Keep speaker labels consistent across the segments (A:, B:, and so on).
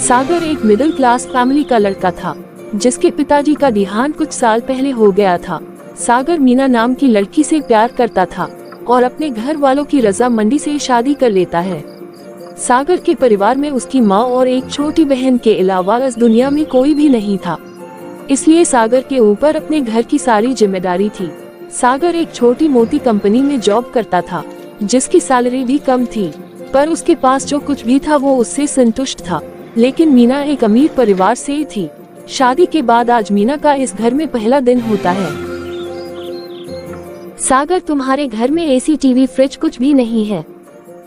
A: सागर एक middle class family का लड़का था जिसके पिताजी का देहांत कुछ साल पहले हो गया था। सागर मीना नाम की लड़की से प्यार करता था और अपने घर वालों की रजामंदी से शादी कर लेता है। सागर के परिवार में उसकी माँ और एक छोटी बहन के अलावा इस दुनिया में कोई भी नहीं था, इसलिए सागर के ऊपर अपने घर की सारी जिम्मेदारी थी। सागर एक छोटी मोटी कंपनी में जॉब करता था जिसकी सैलरी भी कम थी, पर उसके पास जो कुछ भी था वो उससे संतुष्ट था। लेकिन मीना एक अमीर परिवार से थी। शादी के बाद आज मीना का इस घर में पहला दिन होता है। सागर, तुम्हारे घर में एसी, टीवी, फ्रिज कुछ भी नहीं है?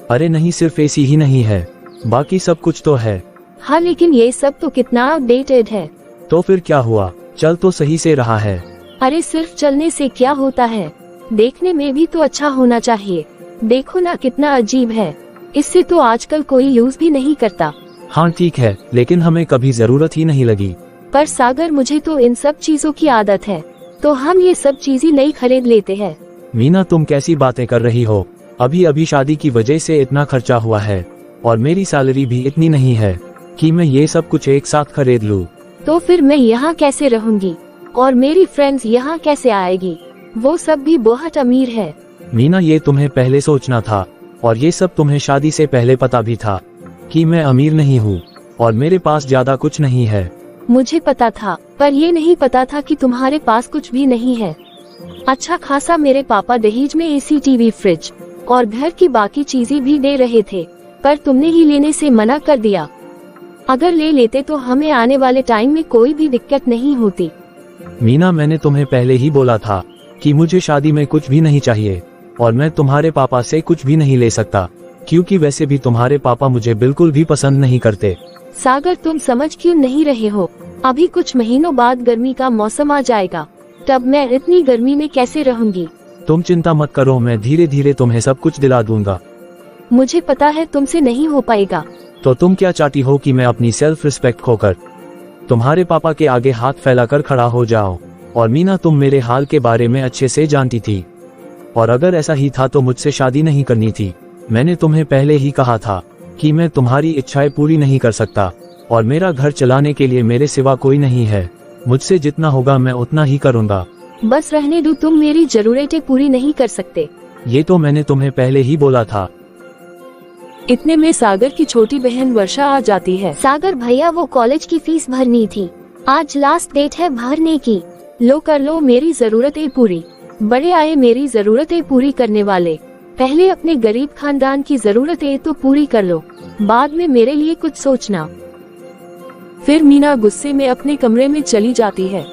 B: अरे नहीं, सिर्फ एसी ही नहीं है, बाकी सब कुछ तो है।
A: हाँ, लेकिन ये सब तो कितना आउटडेटेड है।
B: तो फिर क्या हुआ, चल तो सही से रहा है।
A: अरे सिर्फ चलने से क्या होता है, देखने में भी तो अच्छा होना चाहिए। देखो ना कितना अजीब है, इससे तो आजकल कोई यूज भी नहीं करता।
B: हाँ ठीक है, लेकिन हमें कभी जरूरत ही नहीं लगी।
A: पर सागर, मुझे तो इन सब चीजों की आदत है, तो हम ये सब चीजें नहीं खरीद लेते हैं।
B: मीना, तुम कैसी बातें कर रही हो? अभी अभी शादी की वजह से इतना खर्चा हुआ है और मेरी सैलरी भी इतनी नहीं है कि मैं ये सब कुछ एक साथ खरीद लूँ।
A: तो फिर मैं यहाँ कैसे रहूँगी और मेरी फ्रेंड्स यहाँ कैसे आएगी? वो सब भी बहुत अमीर है।
B: मीना, ये तुम्हें पहले सोचना था और ये सब तुम्हें शादी से पहले पता भी था कि मैं अमीर नहीं हूँ और मेरे पास ज्यादा कुछ नहीं है।
A: मुझे पता था, पर ये नहीं पता था कि तुम्हारे पास कुछ भी नहीं है। अच्छा खासा मेरे पापा दहेज में एसी, टीवी, फ्रिज और घर की बाकी चीजें भी दे रहे थे, पर तुमने ही लेने से मना कर दिया। अगर ले लेते तो हमें आने वाले टाइम में कोई भी दिक्कत नहीं होती।
B: मीना, मैंने तुम्हें पहले ही बोला था कि मुझे शादी में कुछ भी नहीं चाहिए और मैं तुम्हारे पापा से कुछ भी नहीं ले सकता, क्योंकि वैसे भी तुम्हारे पापा मुझे बिल्कुल भी पसंद नहीं करते।
A: सागर, तुम समझ क्यों नहीं रहे हो? अभी कुछ महीनों बाद गर्मी का मौसम आ जाएगा, तब मैं इतनी गर्मी में कैसे रहूंगी?
B: तुम चिंता मत करो, मैं धीरे धीरे तुम्हें सब कुछ दिला दूंगा।
A: मुझे पता है तुमसे नहीं हो पाएगा।
B: तो तुम क्या चाहती हो कि मैं अपनी सेल्फ रिस्पेक्ट खोकर तुम्हारे पापा के आगे हाथ फैलाकर खड़ा हो जाऊं? और मीना, तुम मेरे हाल के बारे में अच्छे से जानती थी और अगर ऐसा ही था तो मुझसे शादी नहीं करनी थी। मैंने तुम्हें पहले ही कहा था कि मैं तुम्हारी इच्छाएं पूरी नहीं कर सकता और मेरा घर चलाने के लिए मेरे सिवा कोई नहीं है। मुझसे जितना होगा मैं उतना ही करूँगा।
A: बस रहने दो, तुम मेरी जरूरतें पूरी नहीं कर सकते।
B: ये तो मैंने तुम्हें पहले ही बोला था।
A: इतने में सागर की छोटी बहन वर्षा आ जाती है।
C: सागर भैया, वो कॉलेज की फीस भरनी थी, आज लास्ट डेट है भरने की।
A: लो कर लो मेरी जरूरतें पूरी। बड़े आए मेरी जरूरतें पूरी करने वाले, पहले अपने गरीब खानदान की जरूरतें तो पूरी कर लो, बाद में मेरे लिए कुछ सोचना। फिर मीना गुस्से में अपने कमरे में चली जाती है।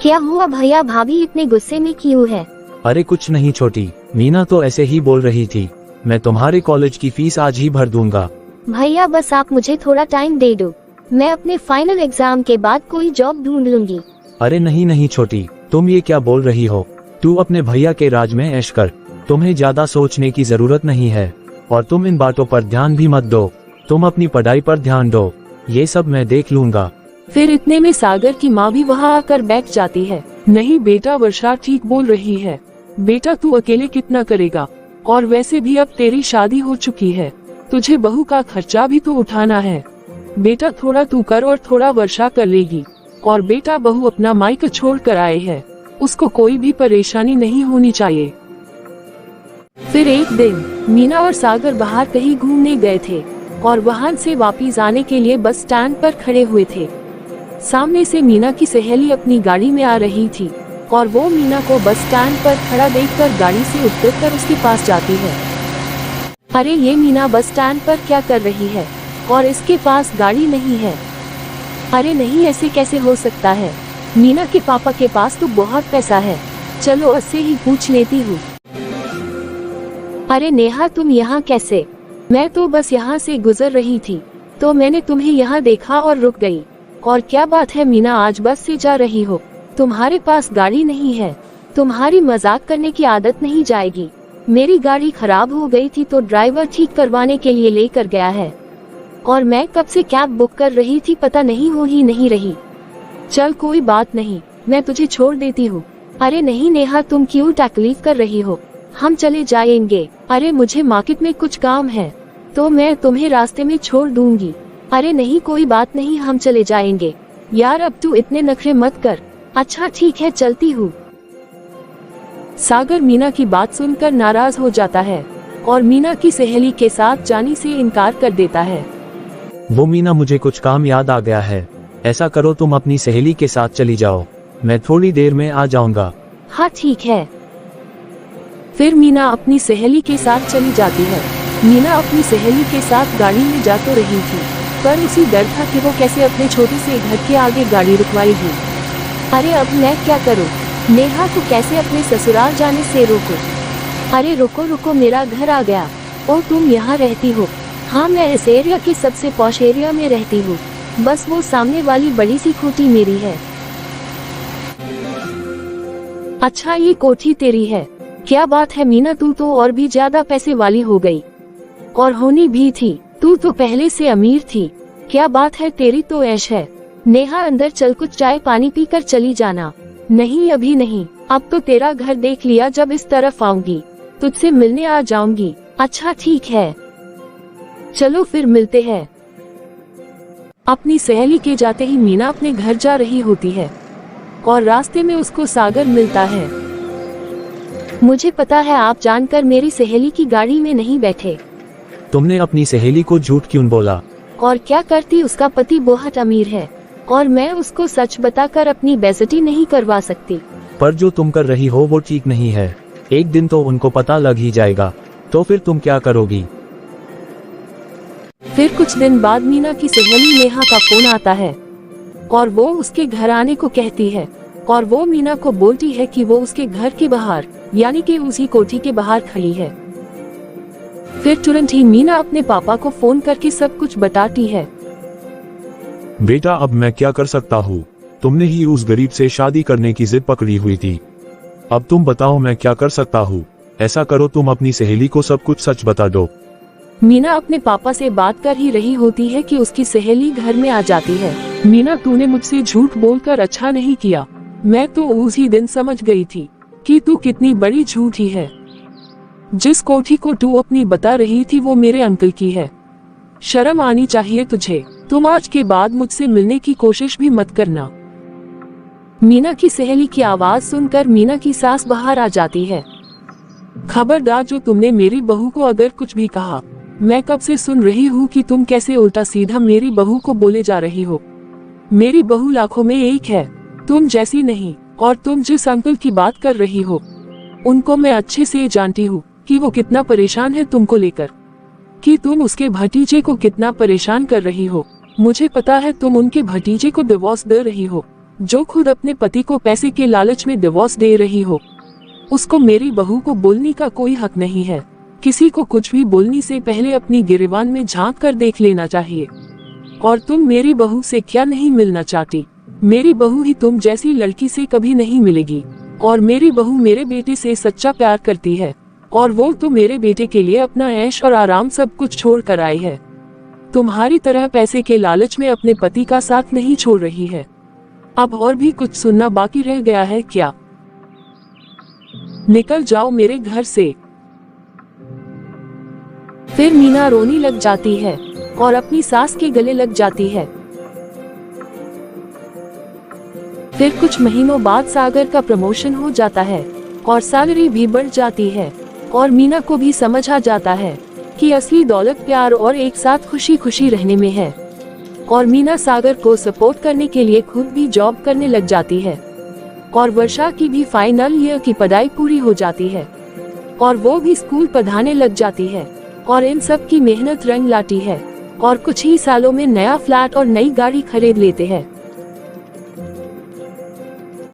C: क्या हुआ भैया, भाभी इतने गुस्से में क्यों है?
B: अरे कुछ नहीं छोटी, मीना तो ऐसे ही बोल रही थी, मैं तुम्हारे कॉलेज की फीस आज ही भर दूंगा।
C: भैया बस आप मुझे थोड़ा टाइम दे दो, मैं अपने फाइनल एग्जाम के बाद कोई जॉब ढूंढ लूंगी।
B: अरे नहीं नहीं छोटी, तुम ये क्या बोल रही हो? तू अपने भैया के राज में ऐश कर, तुम्हें ज्यादा सोचने की जरूरत नहीं है और तुम इन बातों पर ध्यान भी मत दो। तुम अपनी पढ़ाई पर ध्यान दो, ये सब मैं देख लूंगा।
A: फिर इतने में सागर की माँ भी वहाँ आकर बैठ जाती है। नहीं बेटा, वर्षा ठीक बोल रही है। बेटा तू अकेले कितना करेगा, और वैसे भी अब तेरी शादी हो चुकी है, तुझे बहू का खर्चा भी तो उठाना है। बेटा थोड़ा तू कर और थोड़ा वर्षा कर लेगी। और बेटा, बहू अपना मायका छोड़ कर आए है, उसको कोई भी परेशानी नहीं होनी चाहिए। फिर एक दिन मीना और सागर बाहर कहीं घूमने गए थे और वहां से वापस आने के लिए बस स्टैंड पर खड़े हुए थे। सामने से मीना की सहेली अपनी गाड़ी में आ रही थी और वो मीना को बस स्टैंड पर खड़ा देखकर गाड़ी से उतरकर उसके पास जाती है। अरे ये मीना बस स्टैंड पर क्या कर रही है और इसके पास गाड़ी नहीं है? अरे नहीं, ऐसे कैसे हो सकता है? मीना के पापा के पास तो बहुत पैसा है, चलो उससे ही पूछ लेती हूँ। अरे नेहा, तुम यहाँ कैसे? मैं तो बस यहाँ से गुजर रही थी तो मैंने तुम्हें यहाँ देखा और रुक गई। और क्या बात है मीना, आज बस से जा रही हो, तुम्हारे पास गाड़ी नहीं है? तुम्हारी मजाक करने की आदत नहीं जाएगी। मेरी गाड़ी खराब हो गई थी तो ड्राइवर ठीक करवाने के लिए लेकर गया है और मैं कब से कैब बुक कर रही थी, पता नहीं हो ही नहीं रही। चल कोई बात नहीं, मैं तुझे छोड़ देती हूँ। अरे नहीं नेहा, तुम क्यों तकलीफ कर रही हो, हम चले जाएंगे। अरे मुझे मार्केट में कुछ काम है तो मैं तुम्हें रास्ते में छोड़ दूंगी।
C: अरे नहीं, कोई बात नहीं, हम चले जाएंगे। यार अब तू इतने नखरे मत कर। अच्छा ठीक है, चलती हूँ।
A: सागर मीना की बात सुनकर नाराज हो जाता है और मीना की सहेली के साथ जाने से इनकार कर देता है।
B: वो मीना, मुझे कुछ काम याद आ गया है। ऐसा करो, तुम अपनी सहेली के साथ चली जाओ, मैं थोड़ी देर में आ जाऊंगा।
C: हाँ ठीक है।
A: फिर मीना अपनी सहेली के साथ चली जाती है। मीना अपनी सहेली के साथ गाड़ी में जा तो रही थी, पर उसी डर था कि वो कैसे अपने छोटे से घर के आगे गाड़ी रुकवाएगी।
C: अरे अब मैं क्या करूँ? नेहा को कैसे अपने ससुराल जाने से रोकूं? अरे रुको रुको, मेरा घर आ गया। ओ तुम यहाँ रहती हो? हाँ, मैं इस एरिया के सबसे पॉश एरिया में रहती हूँ। बस वो सामने वाली बड़ी सी कोठी मेरी है। अच्छा, ये कोठी तेरी है? क्या बात है मीना, तू तो और भी ज्यादा पैसे वाली हो गई। और होनी भी थी, तू तो पहले से अमीर थी। क्या बात है, तेरी तो ऐश है। नेहा अंदर चल, कुछ चाय पानी पी कर चली जाना। नहीं अभी नहीं, अब तो तेरा घर देख लिया, जब इस तरफ आऊंगी तुझसे मिलने आ जाऊंगी। अच्छा ठीक है, चलो फिर मिलते हैं।
A: अपनी सहेली के जाते ही मीना अपने घर जा रही होती है और रास्ते में उसको सागर मिलता है।
C: मुझे पता है आप जानकर मेरी सहेली की गाड़ी में नहीं बैठे।
B: तुमने अपनी सहेली को झूठ क्यों बोला?
C: और क्या करती, उसका पति बहुत अमीर है और मैं उसको सच बताकर अपनी बेइज्जती नहीं करवा सकती।
B: पर जो तुम कर रही हो वो ठीक नहीं है। एक दिन तो उनको पता लग ही जाएगा, तो फिर तुम क्या करोगी?
A: फिर कुछ दिन बाद मीना की सहेली नेहा का फोन आता है और वो उसके घर आने को कहती है और वो मीना को बोलती है कि वो उसके घर के बाहर, यानी कि उसी कोठी के बाहर खड़ी है। फिर तुरंत ही मीना अपने पापा को फोन करके सब कुछ बताती है।
D: बेटा, अब मैं क्या कर सकता हूँ? तुमने ही उस गरीब से शादी करने की जिद पकड़ी हुई थी। अब तुम बताओ मैं क्या कर सकता हूँ? ऐसा करो, तुम अपनी सहेली को सब कुछ सच बता दो।
A: मीना अपने पापा से बात कर ही रही होती है कि उसकी सहेली घर में आ जाती है। मीना, तूने मुझसे झूठ बोलकर अच्छा नहीं किया। मैं तो उसी दिन समझ गई थी कि तू कितनी बड़ी झूठी है। जिस कोठी को तू अपनी बता रही थी वो मेरे अंकल की है। शर्म आनी चाहिए तुझे। तुम आज के बाद मुझसे मिलने की कोशिश भी मत करना। मीना की सहेली की आवाज सुनकर मीना की सास बाहर आ जाती है। खबरदार, जो तुमने मेरी बहू को अगर कुछ भी कहा, मैं कब से सुन रही हूँ कि तुम कैसे उल्टा सीधा मेरी बहू को बोले जा रही हो। मेरी बहू लाखों में एक है, तुम जैसी नहीं। और तुम जिस अंकल की बात कर रही हो, उनको मैं अच्छे से जानती हूँ कि वो कितना परेशान है तुमको लेकर, कि तुम उसके भतीजे को कितना परेशान कर रही हो। मुझे पता है तुम उनके भतीजे को डिवोर्स दे रही हो, जो खुद अपने पति को पैसे के लालच में डिवोर्स दे रही हो। उसको मेरी बहू को बोलने का कोई हक नहीं है। किसी को कुछ भी बोलने से पहले अपनी गिरेबान में झांक कर देख लेना चाहिए। और तुम मेरी बहू से क्या नहीं मिलना चाहती? मेरी बहू ही तुम जैसी लड़की से कभी नहीं मिलेगी। और मेरी बहू मेरे बेटे से सच्चा प्यार करती है, और वो तो मेरे बेटे के लिए अपना ऐश और आराम सब कुछ छोड़ कर आई है। तुम्हारी तरह पैसे के लालच में अपने पति का साथ नहीं छोड़ रही है। अब और भी कुछ सुनना बाकी रह गया है क्या? निकल जाओ मेरे घर से। फिर मीना रोने लग जाती है और अपनी सास के गले लग जाती है। फिर कुछ महीनों बाद सागर का प्रमोशन हो जाता है और सैलरी भी बढ़ जाती है, और मीना को भी समझ आ जाता है कि असली दौलत प्यार और एक साथ खुशी खुशी रहने में है। और मीना सागर को सपोर्ट करने के लिए खुद भी जॉब करने लग जाती है। और वर्षा की भी फाइनल ईयर की पढ़ाई पूरी हो जाती है और वो भी स्कूल पढ़ाने लग जाती है। और इन सब की मेहनत रंग लाती है और कुछ ही सालों में नया फ्लैट और नई गाड़ी खरीद लेते हैं।